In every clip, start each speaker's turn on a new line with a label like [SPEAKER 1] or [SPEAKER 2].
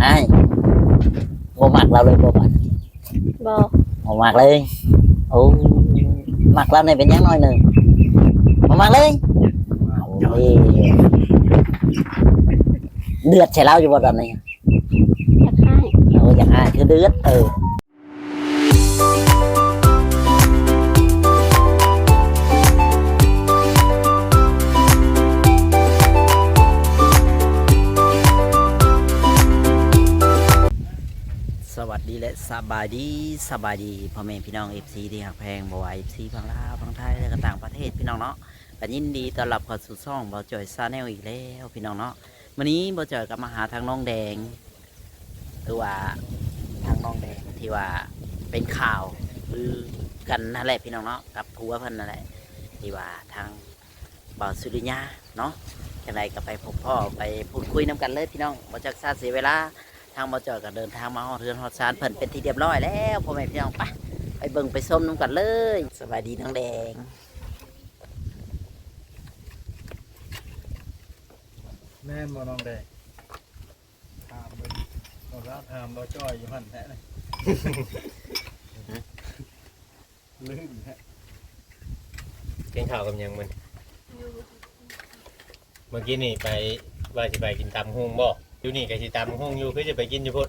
[SPEAKER 1] อ้ายบ่มักเราเลยบ่มัก
[SPEAKER 2] บ่
[SPEAKER 1] บ่มักเลยโอ้มักเราเนี่ยเป็นยังน้อยหนึ่งบ่มักเลยโอ้ยเดือดใช่เราอยู่บ่ตอนนี้
[SPEAKER 2] อยากให้
[SPEAKER 1] อยากให้คือเดือดสวัสดีและสบายดีพ่อแม่พี่น้อง FC ที่หักแพงบ่ว่า FC ฝั่งลาวฝั่งไทยและก็ต่างประเทศพี่น้องเนาะก็ยินดีต้อนรับเข้าสู่ช่องบ่าวจ่อยซาแนลอีกแล้วพี่น้องเนาะวันนี้บ่าวจ่อยก็มาหาทางน้องแดงหรือว่าทางน้องแดงที่ว่าเป็นข่าวคือกันนั่นแหละพี่น้องเนาะกับผัวเพิ่นนั่นแหละที่ว่าทางบ่าวสุริยาเนาะจังไดก็ไปพบพ่อไปพูดคุยนํกันเลยพี่น้องบ่จักซาเสียเวลาทางบ่าวจ่อยก็เดินทางมาฮอดเรือนฮอดศาลเพิ่นเป็นที่เรียบร้อยแล้วพ่อแม่พี่น้องไปเบิ่งไปชมนํกันเลยสวัสดีน้องแดง
[SPEAKER 3] แม่นบ่น้องแดงถามเบิ่งบ่รับถามบ่จ้อยอยู่หั่นแท้เลยลื่นแท้
[SPEAKER 4] กินข้าวกับหยังมันเมื่อกี้นี่ไปว่าสิไปกินตำฮุ่งบ่อยู่นี่ก็สิตำฮุ่งอยู่คือจะไปกินอยู่พุ่น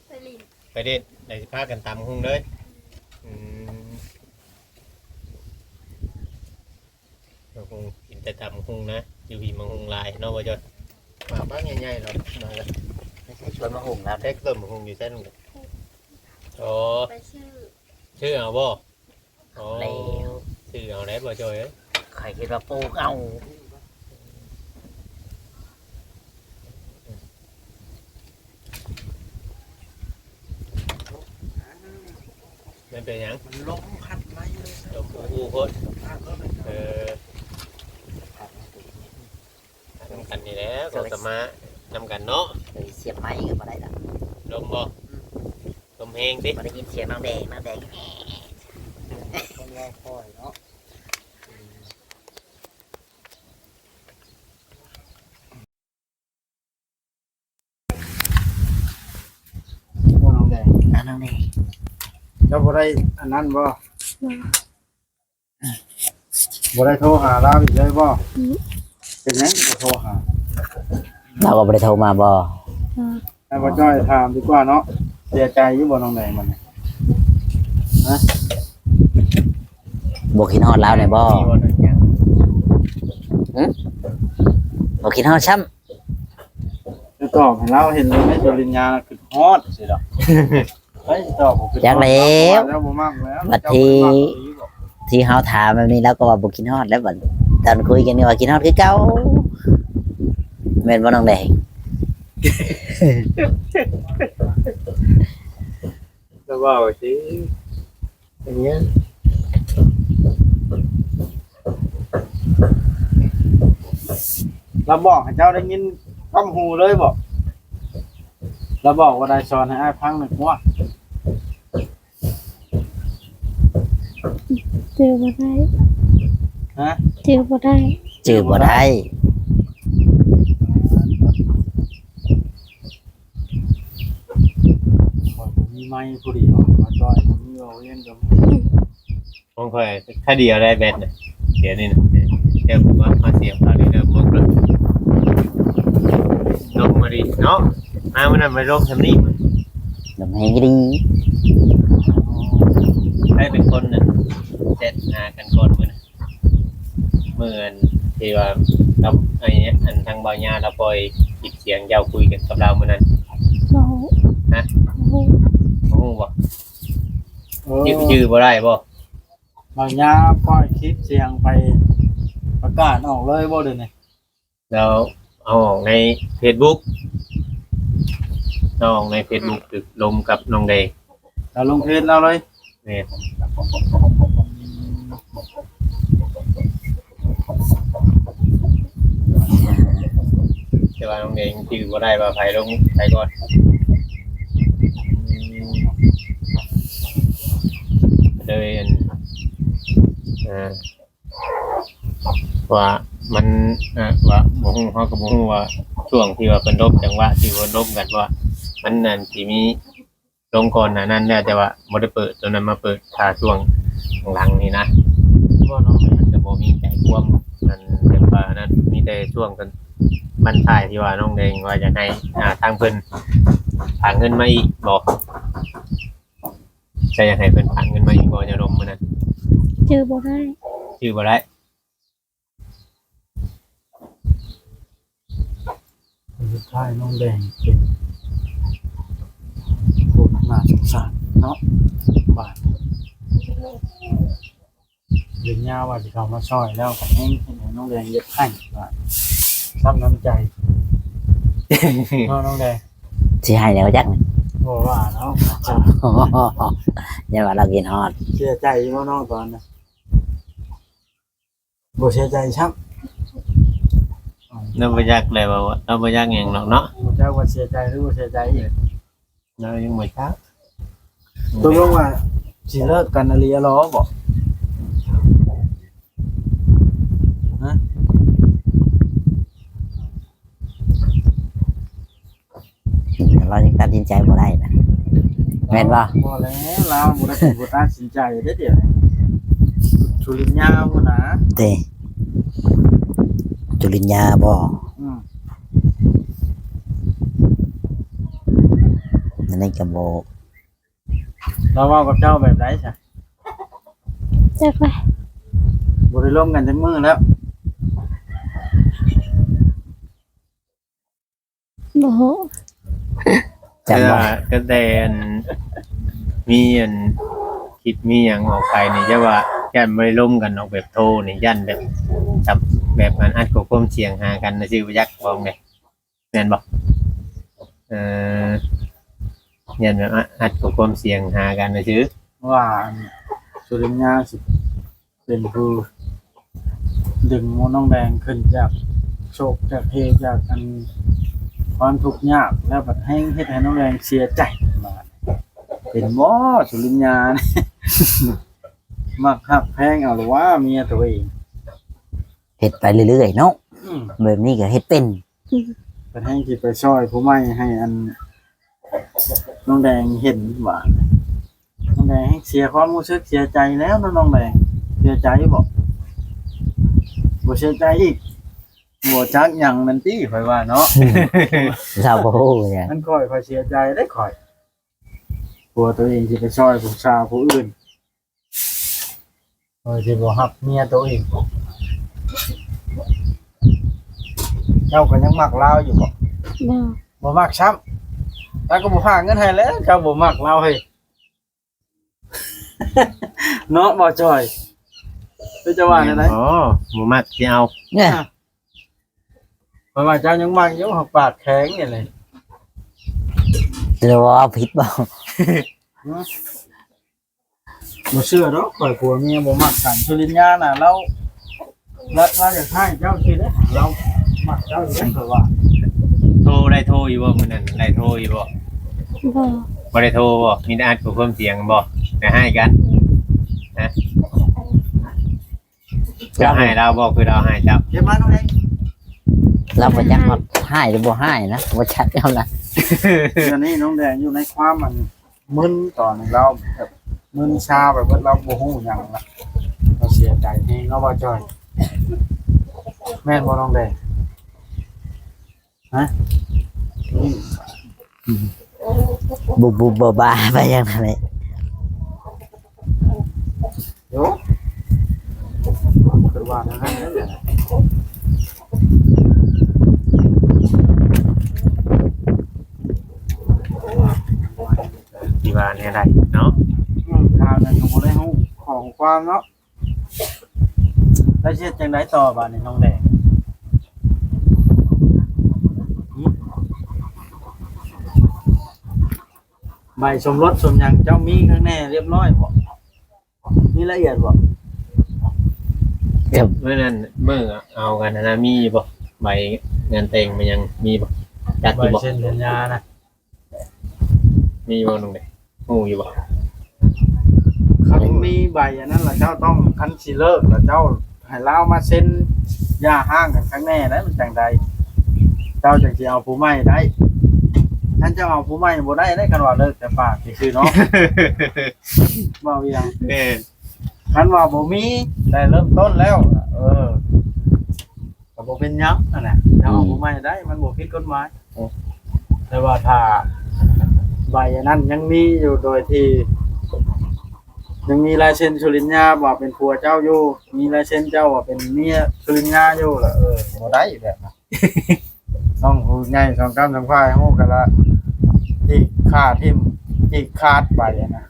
[SPEAKER 2] ไปลิน
[SPEAKER 4] ไปเด็ดได้สิพากันตำฮุ่งเลยเราคงกินแต่ตำฮุ่งนะอยู่พี่มังฮุ่งลายเนาะบ่จดมาบ้างใหญ่ๆเรามาแล้ว
[SPEAKER 1] ไม่ใช่ชวนมาหุ่มแล้ว
[SPEAKER 4] แท็กเติมมังฮุ่งอยู่เส้นนึงโอ้
[SPEAKER 2] ไปชื่อ
[SPEAKER 4] ชื่อเอาบ่โอ้ชื่อเอาได้บ่จอยเอ้ย
[SPEAKER 1] ใครคิดว่าปลูกเอา
[SPEAKER 4] มันเป็นหยัง
[SPEAKER 3] มันลมพัดไหลเลย
[SPEAKER 4] ลมอู้โพุ่นนำกันนี่แหล้วก็สมานำกันเนาะ
[SPEAKER 1] เลยเสียบไม้ก็มาได้ละ
[SPEAKER 4] ลมบ่ลมแห้งสิ
[SPEAKER 1] มาได้ยินเสียงน้องแดง
[SPEAKER 3] คนเราคอยเนาะบ่น้องแดง
[SPEAKER 1] น้องแดง
[SPEAKER 3] เจ้าบ่ได้อันนั้นบ่บ่ได้โทรหาเราอีกเลยบ่เป็นหยังบ่โทรหา
[SPEAKER 1] เราก็ไม่ได้โทรมาบ่
[SPEAKER 3] ให้บ่จ้อยถามดีกว่าเนาะเสียใจอยู่บ่น้องแดงมันนี่ฮะ
[SPEAKER 1] บกินฮอดแล้วเนี่ยบ่
[SPEAKER 4] มีบ่หนึ่งอย่าง
[SPEAKER 1] บกินฮอดช้
[SPEAKER 3] จะตอบให้เราเห็นเลยในปริญญาคือฮอดสิดอกเฮ้ยตอบบ่คือ
[SPEAKER 1] ำจากแล้ว
[SPEAKER 3] แล้วบ่มากแล้ว
[SPEAKER 1] บัดที่เฮาถามแบบนี้แล้วก็ว่าบกินฮอดแล้วบัดตอนคุยกันนี่ว่ากินฮอดคือเก่าแม่นบ่น้องแดง
[SPEAKER 4] ก็ว่าสิอย่างเงี้ย
[SPEAKER 3] เราบอกให้เจ้าได้ยินคำหูเลยบอกเราบอกว่าได้สอนให้อ้ายพังหนึ่งว่า
[SPEAKER 2] เจอบ่ได้
[SPEAKER 3] ฮะ
[SPEAKER 2] เจอบ่ได้
[SPEAKER 1] จื้อบ่ได้
[SPEAKER 3] ขอยบ่มีไม้ผู้เดียวมาจอยบ่มีเอาเล่นกับ
[SPEAKER 4] มองค่อยถ้าเดียวได้แบตน่ะเดี๋ยวนี่นะเดี๋ยวผมว่ามาเสียบเอานี่เด้อมองเลยลงมาดิเนาะมามันน่ะมาลงทำนี่
[SPEAKER 1] ลมแห้งดี
[SPEAKER 4] ให้เป็นคนนึงเซ็ตหากันก่อนมื้อนั้นที่ว่าเราไอ้เนี่ยอันทางบ่าวญาเราปล่อยปิดเสียงยาวคุยกันกับเรามื้อนั้น
[SPEAKER 2] บ่
[SPEAKER 4] ฮะ
[SPEAKER 2] บ่
[SPEAKER 4] โอ้โหบ่ชื่อบ่ได้บ่
[SPEAKER 3] บางยาปล่อยคลิปเสียงไปประกาศออกเลยบ่เดี๋ยวนี้
[SPEAKER 4] เราเอาออกใน Facebook เอาออกใน Facebook ตึกลมกับน้องแดง
[SPEAKER 3] เราลงเพจเราเลย
[SPEAKER 4] นี่แต่ว่าน้องแดงชื่อบ่ได้ว่าไผลงไผก่อนเลยอันว่ามันว่าบ่ฮู้เฮาก็บ่ฮู้ว่าช่วงที่ว่าเพิ่นลบจังหวะที่เพิ่นลบกันว่า มันนั่นสิมีลงก่อนนั้นแล้วแต่ว่าบ่ได้เปิดตัวนั้นมาเปิดค่าช่วงหลังนี่นะ
[SPEAKER 3] บ่น้องแดง
[SPEAKER 4] มันจะบ่มีใจควมนั่นแบบว่านั้นมีแต่ช่วงกันมันท้ายที่ว่าน้องแดงว่าจะให้ทางเพิ่นฝากเงินมาอีกบ่จะอยากให้เพิ่นฝากเงินมาอีกบ่จะลมมื้อนั้น
[SPEAKER 2] เจอบ่ได้
[SPEAKER 4] ชื่อบ่ได้
[SPEAKER 3] สุดท้ายน้องแดงเป็นคนน่าสงสารเนาะบาดเรื่องยาว่าสิเข้ามาช่วยแล้วก็แห้งให้น้องแดงเย็บให้บาดซ้ำน้ำใจเนาะน้องแดง
[SPEAKER 1] สิให้แล้วจักนี่
[SPEAKER 3] บ่ว่าเนาะจะ
[SPEAKER 1] อย่าว่าเรากินฮอด
[SPEAKER 3] เสียใจบ่น้องตอนน่ะบ่เสียใจครับ
[SPEAKER 4] เราบ่อยากเลยว่าเราบ่อยากหยังหรอกเนาะ
[SPEAKER 3] บ่จักว่าเสียใจหรือบ่เสียใจอีก
[SPEAKER 4] เรายังบ่ชัก
[SPEAKER 3] ตกลงว่าสิเลิกกันอลีล้อบ่ฮะ
[SPEAKER 1] เรายังตัดสินใจบ่ได้นะแม่นบ่
[SPEAKER 3] บ่แล้วเราบ่ได้เป็นผู้ตัดสินใจเด้อเดี๋ยวนี้ชุลินยาพุ่นนะ
[SPEAKER 1] เด้จุลินยาบ่
[SPEAKER 3] อืม
[SPEAKER 1] นั่นนี่ก็บ่
[SPEAKER 3] เราเว้ากับเจ้าแบบใดซะ
[SPEAKER 2] จักไป
[SPEAKER 3] บ่ได้ร่วมกันจักมื้อแล้ว
[SPEAKER 2] บ่ฮู้
[SPEAKER 1] จำบ่
[SPEAKER 4] ก็แต่อันมีอันคิดมีหยังออกไปนี่จะว่าย่านบ่ได้ร่วมกันออกแบบโทรนี่ย่านแบบจับแบบมันอัดกับความเสี่ยงหากันนะชื่อบ่ยักบ่แม่นแม่นบ่ย่านแบบอัดกับความเสี่ยงหากันนะชื่อ
[SPEAKER 3] ว่าชุลินยาสิเป็นผู้ดึงโมน้องแดงขึ้นจากโศกจากเหตุจากอันความทุกข์ยากแล้วบัดแห้งเฮ็ดให้น้องแดงเสียใจมาเป็นบ่ชุลินยานี่ มักหักแพงเอาหรือว่าเมียตัวเอง
[SPEAKER 1] เฮ็ดไปเรื่อยๆเนาะ
[SPEAKER 3] อืม
[SPEAKER 1] แบบนี้ก็เฮ็ดเป็น
[SPEAKER 3] เป็นให้จิตไปช่วยผู้ไม่ให้อันน้องแดงเห็นว่าน้องแดงให้เสียความรู้สึกเสียใจแล้วนะน้องแดงเสียใจบอกบ่เสียใจอีกบ่จักหยังมันตี้ข่อยว่าเนาะ
[SPEAKER 1] เราบ่ฮู้เนี่ย
[SPEAKER 3] มันค่อยเสียใจได้ข่อยกลัวตัวเองสิไปช่วยผู้ชายผู้อื่นสิบ่ฮักเมียตัวเองเจ้าก็ยังมักลาวอยู่บ่
[SPEAKER 2] บ่
[SPEAKER 3] บ่มักซ้ำแล้วก็บ่พาเงินให้แล้วเจ้าบ่มักเราเฮ้ย เนาะบ่จ่อยเป็นจะว่าจังได๋
[SPEAKER 4] อ๋อบ่มักสิเอา
[SPEAKER 1] เนี่ย
[SPEAKER 3] เพราะว่าเจ้ายังมักอยู่หักปากแข็งนี่แหละ
[SPEAKER 1] จะว่าผิดบ่
[SPEAKER 3] บ่เชื่อดอกข่อยผัวเมียบ่มักกันสุรินทร์ญาน่ะเราอยากให้เจ้าสิเด้อเรามักเจ้าอยู่เด้อข่อยว่า
[SPEAKER 4] โทรได้โทรอยู่บ่มื้อนั้นได้โทรอยู่บ่
[SPEAKER 2] บ่
[SPEAKER 4] บ่ได้โทรบ่มีแต่อัดกับความเสี่ยงบ่แต่ให้กันนะจะให้เราบ่คือเราให้เจ้า
[SPEAKER 3] เก็บมาน้องเอง
[SPEAKER 1] เราบ่จักฮอดให้หรือบ่ให้นะบ่ชัดเอานะ
[SPEAKER 3] ตอนนี้น้องแดงอยู่ในความมันมึนตอนเราแบบมึนชาแบบว่าเราบ่ฮู้หยังล่ะเราเสียใจแฮงเนาะบ่จ่อยแม่นบ่น้องแดงฮะ
[SPEAKER 1] บุบบุบบ่าไปอย่างนั้นเลย
[SPEAKER 3] เดี๋ยวคือว่านั่นนั่นแหละ
[SPEAKER 4] ที่ว่าเนี่ยได้เนาะ
[SPEAKER 3] ข่าวนั้นก็บ่ได้ฮู้ของความเนาะแล้วเฮ็ดจังได๋ต่อบัดนี้น้องแดงใบสมรสสมหยังเจ้ามีข้างแน่เรียบร้อยบ่มีละเอียดบ่
[SPEAKER 4] เมื่อนั้นเมื่อเอากันนะมีบ่ใบงานแต่งมันยังมีบ่จัดอ
[SPEAKER 3] ใบ
[SPEAKER 4] ยู่บ่
[SPEAKER 3] เซ็นสัญญานะ
[SPEAKER 4] มีบ่ตรงไหนฮู้อยู่บ่
[SPEAKER 3] คันมีใบอันนั้นล่ะเจ้าต้องคันสิเลิกแล้วเจ้าให้ลาวมาเซ็นหย่าห้างกันข้างแน่ได้มันจังใดเจ้าจังสิเอาผู้ใหม่ได้ ท่านจะเอาผู้ใหม่บ่ได้กันว่าเลิกแต่ปากซื่อๆเนาะ บ่อีหยัง
[SPEAKER 4] แม่น
[SPEAKER 3] คันว่าบ่มีแต่เริ่มต้นแล้วก็บ่เป็นหยังนั่นแหละจะเอาผู้ใหม่ได้มันบ่ผิดกฎหมายแต่ว่าถ้าใบอันนั้นยังมีอยู่โดยที่ยังมีลายเซ็นสุรินทร์ญาว่าเป็นผัวเจ้าอยู่มีลายเซ็นเจ้าว่าเป็นเมียสุรินทร์ญาอยู่ล่ะบ่ได้แบบนั้น ต้องฮู้ง่ายสองกำสองฝ่ายฮู้กันละจิกขาดทิ่มจิกขาดไปนะ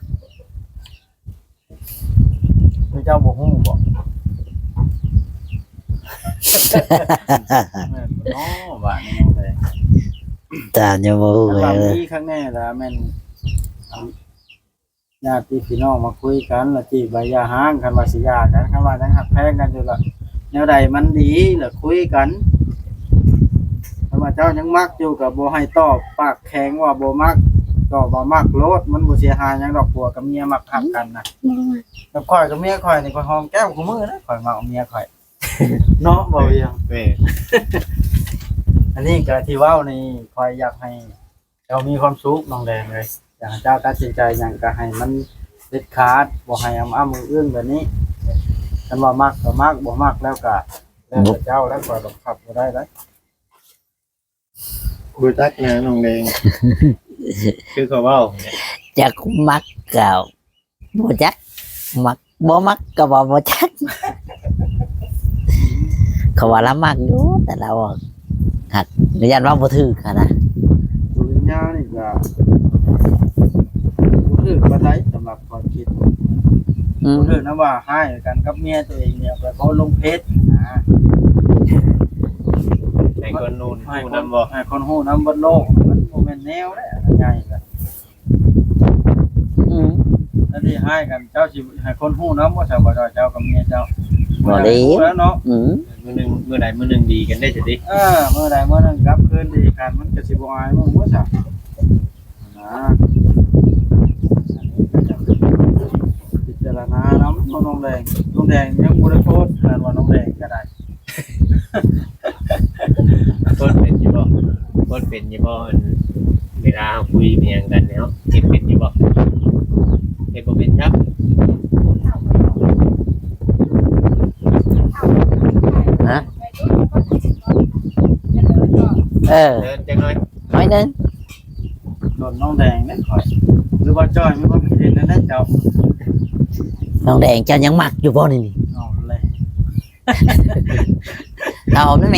[SPEAKER 3] คือเจ้าบ่ฮู้บ่ แม่นบ่เนาะบ้านนี้เลย
[SPEAKER 1] ตามยังบ่ฮู้
[SPEAKER 3] ถ้า
[SPEAKER 1] เลย
[SPEAKER 3] มีข้างแน่ละแม่นญาติพี่น้องมาคุยกันแล้วจีบใบยาห้างกันว่าสิยากันคันว่าจังหักแพงกันอยู่ละแนวใดมันดีแล้วคุยกันถ้าว่าเจ้ายังมักอยู่ก็บ่ให้ตอบปากแข็งว่าบ่มักตอบว่ามักโลดมันบ่เสียหายหยังดอกผัวกับเมียมักหักกันน่ะ
[SPEAKER 2] บ่
[SPEAKER 3] กับข่อยกับเมียข่อยนี่ข่อยหอมแก้มคู่มือนะข่อยมาเอาเมียข่อย เนาะบ่เวียง
[SPEAKER 4] แม่น
[SPEAKER 3] อันนี้ก็ที่เว้านี่ข่อยอยากให้เจ้ามีความสุขน้องแดงเลยอยากให้เจ้าตัดสินใจหยังก็ให้มันเด็ดขาดบ่ให้อ้ำมืออื้นแบบนี้คันว่ามักก็มักบ่มักแล้วก็แล้วแต่เจ้าแล้วข่อยบังคับบ่ได้เด้อ
[SPEAKER 4] บ่จักนะน้องแดง คือเขาเว้าเนี่ย
[SPEAKER 1] จักมักก็บ่จักมักบ่มักก็บ่จักเขาว่าละมักอยู่แต่เราหักยันว่าบ่ถือค่ะนะ
[SPEAKER 3] สุริญญานี่ก็บ่ถือปานใดสำหรับความคิด
[SPEAKER 1] อืม
[SPEAKER 3] บ่ถือนะว่าให้กันกับเมียตัวเองเนี่ยไปเขาลงเพชรนะ
[SPEAKER 4] ให้คนนู้น
[SPEAKER 3] ให้
[SPEAKER 4] ผู้
[SPEAKER 3] คน
[SPEAKER 4] นำบ่
[SPEAKER 3] ให้คนฮู้นำบนโลกมันบ่แม่นแนวเด้อใหญ่ก็
[SPEAKER 1] อืม
[SPEAKER 3] ถ้าที่ให้กันเจ้าสิให้คนฮู้นำว่าจะบ่ได้เจ้ากับเมียเจ้า
[SPEAKER 1] บ่ดี
[SPEAKER 3] แล้วเนาะ
[SPEAKER 1] อืม
[SPEAKER 4] มื้อใดมื้อหนึงดีกันได้สิดิ
[SPEAKER 3] เมื่อใดเมื่อนั้นกลับคืนดีกันมันก็สิบ่อายมึงว่าซะนะพิจารณานำน้องแดงยังบ่ได้โพสต์ขนาดว่าน้องแดงก็ได้
[SPEAKER 4] คนเป็นอยู่บ่คนเป็นอยู่บ่อันเวลาเราคุยมีหยังกันเนี่ยเนาะเฮ็ดเป็นอยู่บ่เฮ็ดบ่เป็นครับ
[SPEAKER 1] ฮะเออ
[SPEAKER 4] เดินจังหน่อย
[SPEAKER 1] น้อยหนึง
[SPEAKER 3] โดนน้องแดงนั่นข่อยหรือว่าจ้อยมีความคิดเห็นนั่นเจ้า
[SPEAKER 1] น้องแดงเจ้ายังมักอยู่บ่นี่
[SPEAKER 3] เอาเลย
[SPEAKER 1] เอาได้ไหม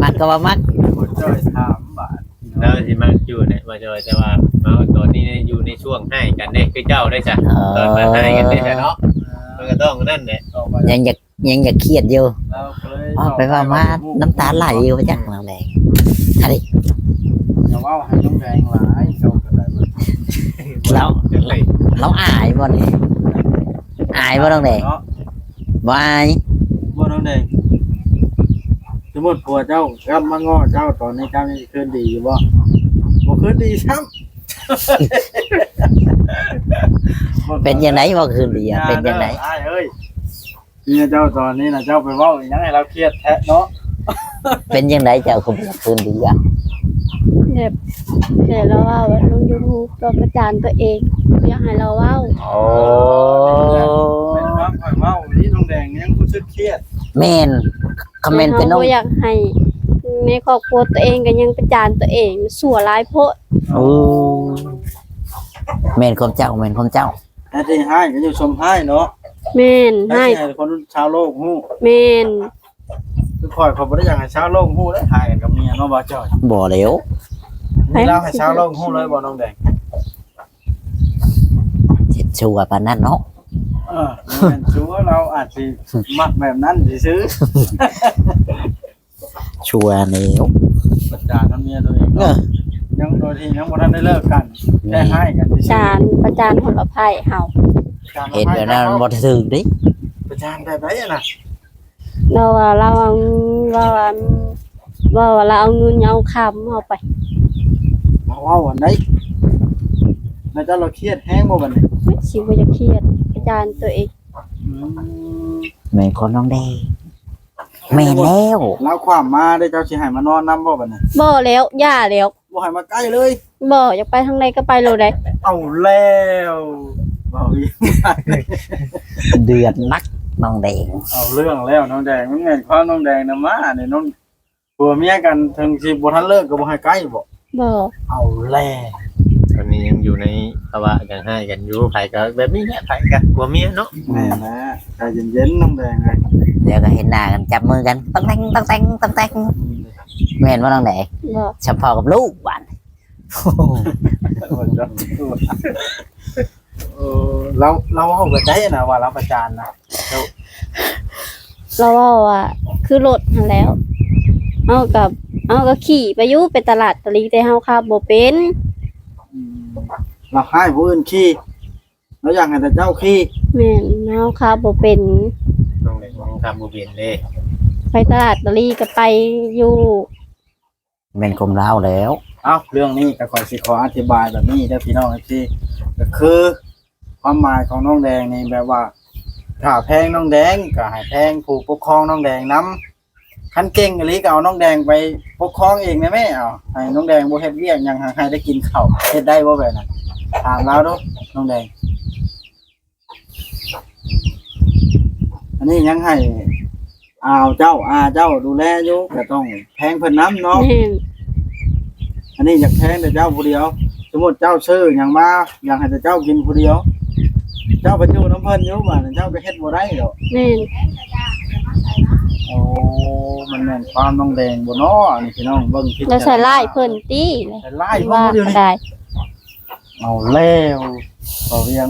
[SPEAKER 1] มักก็ว่ามัก
[SPEAKER 3] บ่จ้อยถามบาด
[SPEAKER 4] แล้วสิมาอยู่เนี่ยมาจอยแต่ว่ามาตอนนี้อยู่ในช่วงให้กันเนี่ยคือเจ้าได้จ้ะตอนมาให้กันได้จ้ะเนาะมันก็ต้องนั่นแหละ
[SPEAKER 3] ออกมา
[SPEAKER 1] ยังอยากเครียดอยู่
[SPEAKER 3] แล้วก็เลย
[SPEAKER 1] อ๋อไปว่ามาน้ำตาไหลอยู่ว่าจักน้องแดงอะไร
[SPEAKER 3] อย่าว่าให้น้องแดงหลายเจ้าก็ได้บ่
[SPEAKER 1] เราเราอายบ่นี่อายบ่น้องแดง
[SPEAKER 3] เนาะ
[SPEAKER 1] บ่อาย
[SPEAKER 3] บ่น้องแดงสมมุติผัวเจ้ากลับมาง้อเจ้าตอนนี้เจ้านี่คืนดีอยู่บ่บ่คืนดีซ้ำ
[SPEAKER 1] เป็นยังไงบ่คืนดีอ่ะเป็นยังไง
[SPEAKER 3] อ้ายเอ้ยเนี่ยเจ้าตอนนี้น่ะเจ้าไปเว้าอีหยังให้เราเครียดแท้เนาะ
[SPEAKER 1] เป็นยังไงเจ้าคือบ่คืนดีอ่ะ
[SPEAKER 2] แบบแต่เราเว้าลง YouTube เราประจานตัวเองอยากให้เราเว้า
[SPEAKER 1] โอ้
[SPEAKER 3] เป็นความข่อยเว้านี่น้องแดงยังรู้สึกเครียด
[SPEAKER 1] แม่นคอมเมนต์เป็นน้อง
[SPEAKER 2] ราอยากให้ในครอบครัวตัวเองก็ยังประจานตัวเองสั่วร้ายโพด
[SPEAKER 1] โอ้แม่นความเจ้าแม่นความเจ้า
[SPEAKER 3] แต่ที่ให้ก็อยู่ชมให้เนาะ
[SPEAKER 2] แม่น
[SPEAKER 3] ให้
[SPEAKER 2] ให้
[SPEAKER 3] คนชาวโลกฮู้
[SPEAKER 2] แม่น
[SPEAKER 3] คือข่อยเขาบ่ได้อยากให้ชาวโลกฮู้ได้ถ่ายกันกับเมียเนาะบ่จ้อย
[SPEAKER 1] บ่แล้ว
[SPEAKER 3] นี่เราให้ชาวโลกฮู้เลยบ่น้องแดง
[SPEAKER 1] เจ็ดชัวร์ปานนั้นเนาะ
[SPEAKER 3] แม่นชัวร์เราอาจสิมักแบบนั้นสิซื้อ
[SPEAKER 1] ชัวร์แล้ว
[SPEAKER 3] ประจานกับเมียตัวเอง
[SPEAKER 1] เออ
[SPEAKER 3] ยังโดยที่ยังบ่ทันได้เลิกกันแค่ให้กันสิ
[SPEAKER 2] ประจานผลภัยเฮา
[SPEAKER 1] เห็นแบบนั้นบ่ถึงดิ
[SPEAKER 3] ประจานแบบไหนอะน่ะ
[SPEAKER 2] เราว่าเราเอาว่าเราเอาเงินเอาคำเอาไป
[SPEAKER 3] มาเว้าอันใดน่าจะเราเครียดแฮงบ่บัดนี้
[SPEAKER 2] สิบ่อยากเครียดประจานตัวเอง
[SPEAKER 3] อืม
[SPEAKER 1] แม่นคนน้องแดงแม่นแล้ว
[SPEAKER 3] แล้วความมาได้เจ้าสิให้มานอนนํบ่บัดนี้
[SPEAKER 2] บ่แล้วย่าแล้ว
[SPEAKER 3] บ่ให้มาใกล้เลย
[SPEAKER 2] บ่อยากไปทางใดก็ไปโลดได้
[SPEAKER 3] เอาแล้วบ่าวอีก
[SPEAKER 1] เดือดนักน้องแดง
[SPEAKER 3] เอาเรื่องแล้วน้องแดงมันแม่นความน้องแดงนะมาเนี่ยน้องผัวเมียกันถึงสิบ่ทันเลิกก็บ่ให้ใกล้บ่
[SPEAKER 2] บ่
[SPEAKER 3] เอาแล้ว
[SPEAKER 4] ตอนนี้ยังอยู่ในภาวะกันให้กันอยู่ไผก็แบบนี้แหละไผก็ผัวเมียเนาะ
[SPEAKER 3] แม่นะใจเย็นๆน้องแดงเลย
[SPEAKER 1] เดี๋ยวก็เห็นหน้ากันจับมือกันต้องแต่งต้องแต่งต้องแต่งแม่นว่าน้องแดง
[SPEAKER 2] บ่
[SPEAKER 1] เฉพาะกับลูกหวาน
[SPEAKER 3] เราเอาไปได้นะว่าเราประจานนะ
[SPEAKER 2] เราเว้าว่าคือรถหั่นแล้วเอาก็ขี่ไปอยู่ไปตลาดตะลีแต่เฮาขับบ่เป็น
[SPEAKER 3] เราให้ผู้อื่นขี่เราอยากให้แต่เจ้าขี่
[SPEAKER 2] แม่นเฮาขับบ่เป็น
[SPEAKER 4] น้องแดงทำบ่เป็นเด้
[SPEAKER 2] ไปตลาดตะลีก็ไปอยู่
[SPEAKER 1] แม่นกลมเล่าแล้ว
[SPEAKER 3] เอาเรื่องนี้ก็ขออธิบายแบบนี้ได้พี่น้องที่ก็คือความหมายของน้องแดงนี่แบบว่าถ้าแพงน้องแดงก็ให้แพงผู้ปกครองน้องแดงนำคันเก่งอีหลีก็เอาน้องแดงไปปกครองเองได้ไหมเอาให้น้องแดงบ่เฮ็ดเวียกหยังให้ได้กินข้าวเฮ็ดได้บ่แบบนั้นถามเราดูน้องแดง อันนี้ยังให้เจ้าดูแลอยู่ก็ต้องแพงเพิ่นน้ำเนาะ
[SPEAKER 2] แม่น
[SPEAKER 3] อันนี้อยากแพงแต่เจ้าผู้เดียว สมมติเจ้าซื้ออย่างมาอยากให้แต่เจ้ากินผู้เดียว เจ้าไปอยู่น้ำเพิ่นอยู่บ้านเจ้าไปเฮ็ดบ่ได้ดอก
[SPEAKER 2] แม่น
[SPEAKER 3] โอ้มันแม่นความน้องแดงบ่เนาะนี่พี่น้องเบิ่งพิจาร
[SPEAKER 2] แล้ว
[SPEAKER 3] ณา
[SPEAKER 2] ใส่ลายเพิ่นติ
[SPEAKER 3] ใส่ลาย
[SPEAKER 2] ว่า
[SPEAKER 3] เพิ่นเดี๋ยว
[SPEAKER 2] ก็
[SPEAKER 3] นี้
[SPEAKER 2] ได้
[SPEAKER 3] เอาแล้วต่อเรียง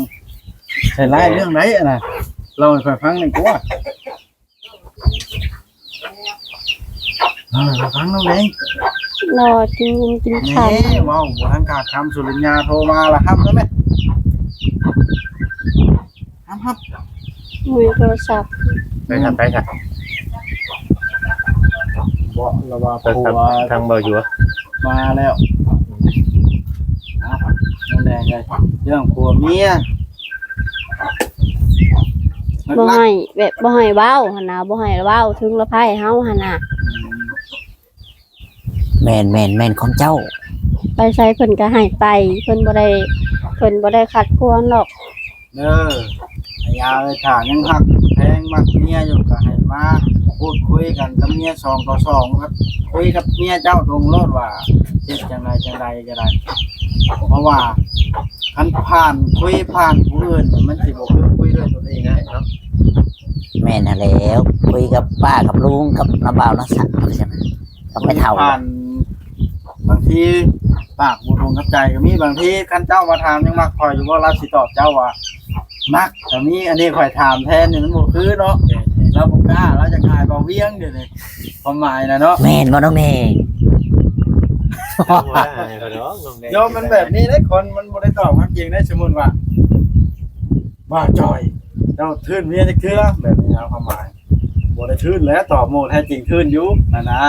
[SPEAKER 3] ใส่ลายเรื่องไหนอะน่ะเราให้ค่อยฟังหน่อยกว่าฟังน้องแดง
[SPEAKER 2] รอกินกินข้าว
[SPEAKER 3] นี่ว้าวบ่ทันขาดคำสุริญญาโทรมาละครับแล้วแม่ครับ
[SPEAKER 2] มือโทรศัพท์
[SPEAKER 4] ไปทำไปค่ะ
[SPEAKER 3] บ่ระว่า
[SPEAKER 4] ไป
[SPEAKER 3] ผัว
[SPEAKER 4] ทางเบาอยู่
[SPEAKER 3] มาแล้วน้องแดงเลยเรื่องผัวเมีย
[SPEAKER 2] บ่ให้แบบบ่ให้เว้าหั่นน่ะบ่ให้เว้าถึงละไผเฮาหั่นน่ะ
[SPEAKER 1] แม่นของเจ้า
[SPEAKER 2] ไปใช้เพิ่นก็ให้ไปเพิ่นบ่ได้ขัดขวางหรอก
[SPEAKER 3] เด้อพยาเลยถ้ายังหักแพงมักเมียอยู่ก็ให้มาพูดคุยกันกับเมีย2 ต่อ 2ครับคุยกับเมียเจ้าตรงโลดว่าเฮ็ดจังไดก็ได้เพราะว่าคันผ่านคุยผ่านผู้อื่นมันสิบ่คือคุยด้วยตัวเองได้เนาะ
[SPEAKER 1] แม่นหั่นแล้วคุยกับป้ากับลุงกับน้าบ่าวน้าสาวใช่ไหมต้องไปเท่า
[SPEAKER 3] ผ่านบางทีปากบ่ตรงกับใจก็มีบางทีคันเจ้ามาถามยังมักคอยอยู่บ่เราสิตอบเจ้าว่ามักแต่มีอันนี้คอยถามแทนนี่มันบ่คือเนาะเราบ่กล้าเราจะกลายบ่เวียงเดี๋ยวนี้ความหมายนะเนาะ
[SPEAKER 1] แม่นบ่น้องแดง
[SPEAKER 3] โยมมันแบบนี้เด้คนมันบ่ได้ตอบความจริงได้สมมุติว่าว่าจอยเจ้าทื่นเมียจักเทื่อแบบนี้เอาความหมายบ่ได้ทื่นแล้วตอบโมแท้จริงทื่นอยู่นั่นนะ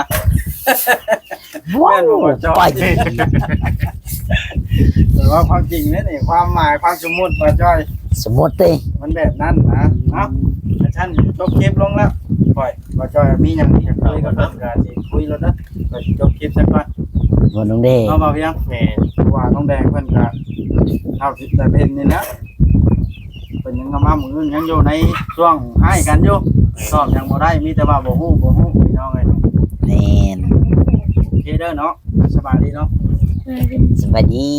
[SPEAKER 1] ว้าว
[SPEAKER 3] แม่นบ่ว่าจอ
[SPEAKER 1] ปล่อย
[SPEAKER 3] ย แต่ว่าความจริงนี่ความหมายความสมมุติว่าจอย
[SPEAKER 1] สมมติดิ
[SPEAKER 3] มันแบบนั้นนะเนาะแต่ฉันจบคลิปลงแล้วปล่อยว่าจอยมีหยังอยากคุยกับเพิ่นก็สิคุยแล้วนะก็จบคลิปซะก่อน
[SPEAKER 1] บ่น้องแดง
[SPEAKER 3] เอามาเพียง
[SPEAKER 4] แม่
[SPEAKER 3] ว่าน้องแดงเพิ่นก็เท่าที่แต่เป็นนี่นะเพิ่นยังมามื้ออื่นยังอยู่ในช่วงให้กันอยู่สอบยังบ่ได้มีแต่ว่าบ่ฮู้พี่น้องเอ้ย
[SPEAKER 1] แม่น
[SPEAKER 3] โอเคเด้อเนาะสบายดีเนาะ
[SPEAKER 1] สวัสดี